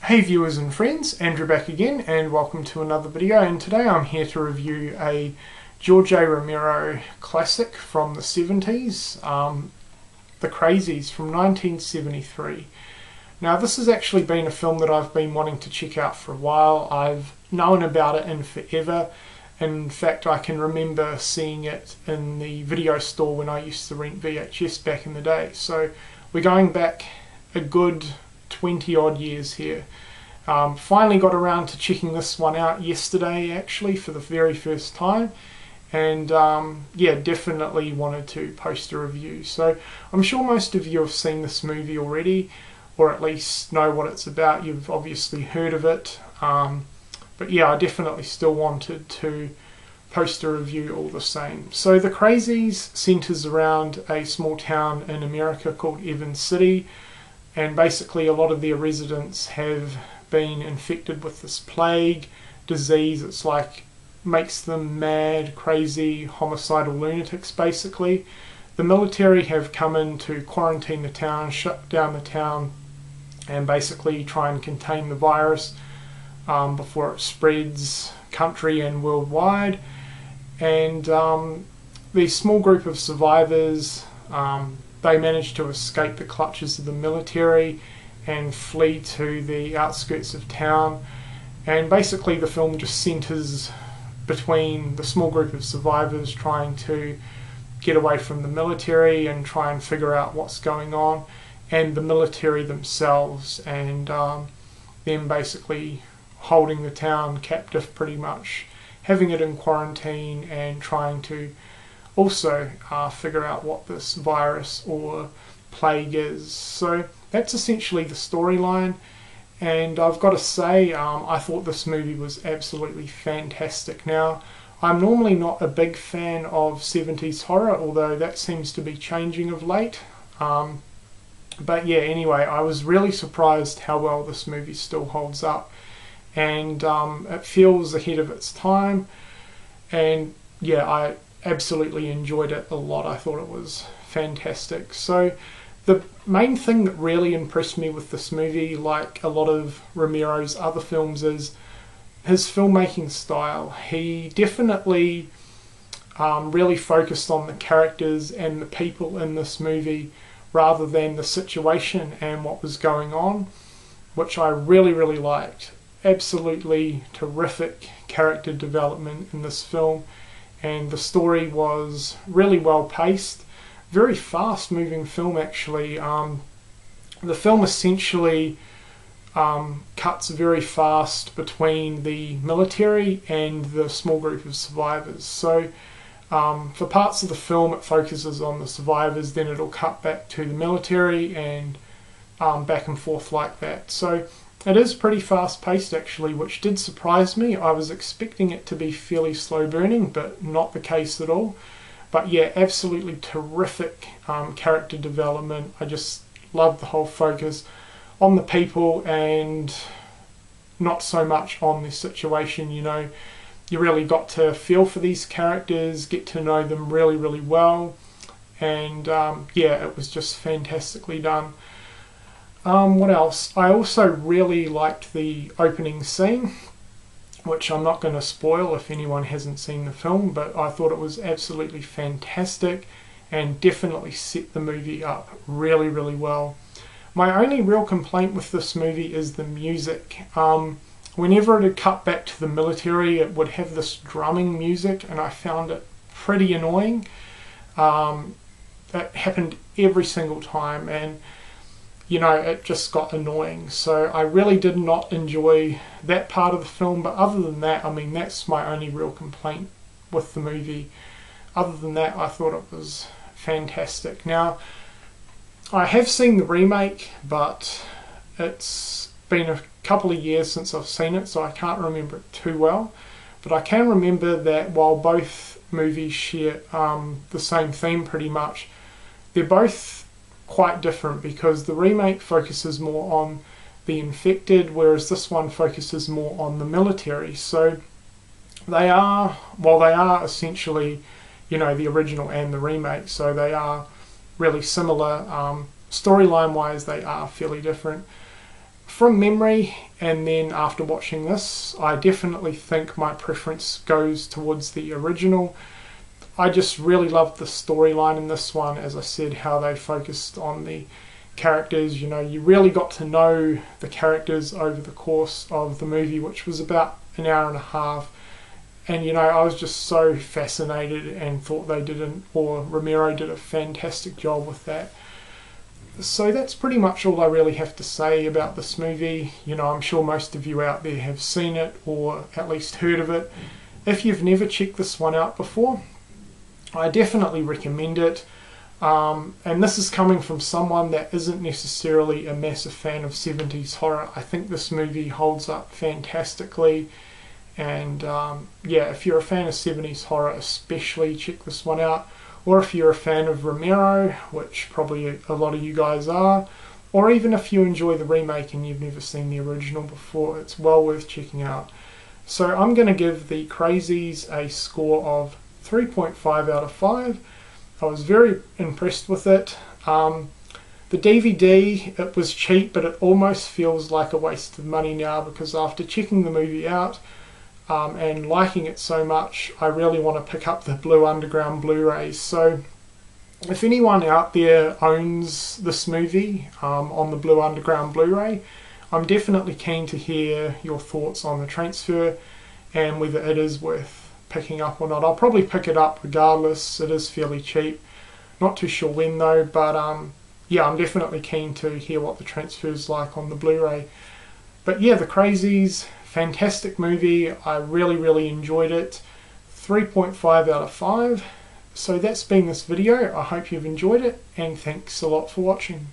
Hey viewers and friends, Andrew back again and welcome to another video, and today I'm here to review a George A. Romero classic from the 70s, The Crazies from 1973. Now this has actually been a film that I've been wanting to check out for a while. I've known about it in forever. In fact, I can remember seeing it in the video store when I used to rent VHS back in the day. So we're going back a good 20 odd years here. Finally got around to checking this one out yesterday actually for the very first time, and yeah, definitely wanted to post a review. So I'm sure most of you have seen this movie already, or at least know what it's about. You've obviously heard of it, but yeah, I definitely still wanted to post a review all the same. So The Crazies centers around a small town in America called Evans City, and basically a lot of their residents have been infected with this plague disease. It's like makes them mad, crazy, homicidal lunatics basically. The military have come in to quarantine the town, shut down the town, and basically try and contain the virus before it spreads country and worldwide. And the small group of survivors, they managed to escape the clutches of the military and flee to the outskirts of town. And basically the film just centers between the small group of survivors trying to get away from the military and try and figure out what's going on, and the military themselves, and them basically holding the town captive pretty much, having it in quarantine and trying to also figure out what this virus or plague is. So that's essentially the storyline, and I've got to say I thought this movie was absolutely fantastic. Now, I'm normally not a big fan of 70s horror, although that seems to be changing of late. But yeah, anyway, I was really surprised how well this movie still holds up, and it feels ahead of its time, and yeah, I absolutely enjoyed it a lot. I thought it was fantastic. So the main thing that really impressed me with this movie, like a lot of Romero's other films, is his filmmaking style. He definitely really focused on the characters and the people in this movie rather than the situation and what was going on, which I really liked. Absolutely terrific character development in this film, and the story was really well paced. Very fast moving film actually. The film essentially cuts very fast between the military and the small group of survivors. So for parts of the film it focuses on the survivors, then it'll cut back to the military, and back and forth like that. So it is pretty fast paced actually, which did surprise me. I was expecting it to be fairly slow burning, but not the case at all. But yeah, absolutely terrific character development. I just love the whole focus on the people and not so much on the situation. You know, you really got to feel for these characters, get to know them really well, and yeah, it was just fantastically done. What else? I also really liked the opening scene, which I'm not going to spoil if anyone hasn't seen the film, but I thought it was absolutely fantastic and definitely set the movie up really well. My only real complaint with this movie is the music. Whenever it had cut back to the military, it would have this drumming music, and I found it pretty annoying. It happened every single time, and you know, it just got annoying. So I really did not enjoy that part of the film, but other than that, I mean, that's my only real complaint with the movie. Other than that, I thought it was fantastic. Now, I have seen the remake, but it's been a couple of years since I've seen it, so I can't remember it too well. But I can remember that while both movies share the same theme pretty much, they're both quite different, because the remake focuses more on the infected, whereas this one focuses more on the military. So they are, well, they are essentially, you know, the original and the remake, so they are really similar. Storyline wise, they are fairly different. from memory, and then after watching this, I definitely think my preference goes towards the original. I just really loved the storyline in this one, as I said, how they focused on the characters. You know, you really got to know the characters over the course of the movie, which was about an hour and a half. And you know, I was just so fascinated and thought Romero did a fantastic job with that. So that's pretty much all I really have to say about this movie. You know, I'm sure most of you out there have seen it or at least heard of it. If you've never checked this one out before, I definitely recommend it. And this is coming from someone that isn't necessarily a massive fan of 70s horror. I think this movie holds up fantastically. And yeah, if you're a fan of 70s horror especially, check this one out. Or if you're a fan of Romero, which probably a lot of you guys are, or even if you enjoy the remake and you've never seen the original before, it's well worth checking out. So I'm going to give the Crazies a score of 3.5 out of 5. I was very impressed with it. The DVD, it was cheap, but it almost feels like a waste of money now, because after checking the movie out and liking it so much, I really want to pick up the Blue Underground Blu-rays. So if anyone out there owns this movie on the Blue Underground Blu-ray, I'm definitely keen to hear your thoughts on the transfer and whether it is worth picking up or not. I'll probably pick it up regardless. It is fairly cheap. Not too sure when though, but yeah, I'm definitely keen to hear what the transfer is like on the Blu-ray. But yeah, The Crazies, fantastic movie. I really enjoyed it. 3.5 out of 5. So that's been this video. I hope you've enjoyed it, and thanks a lot for watching.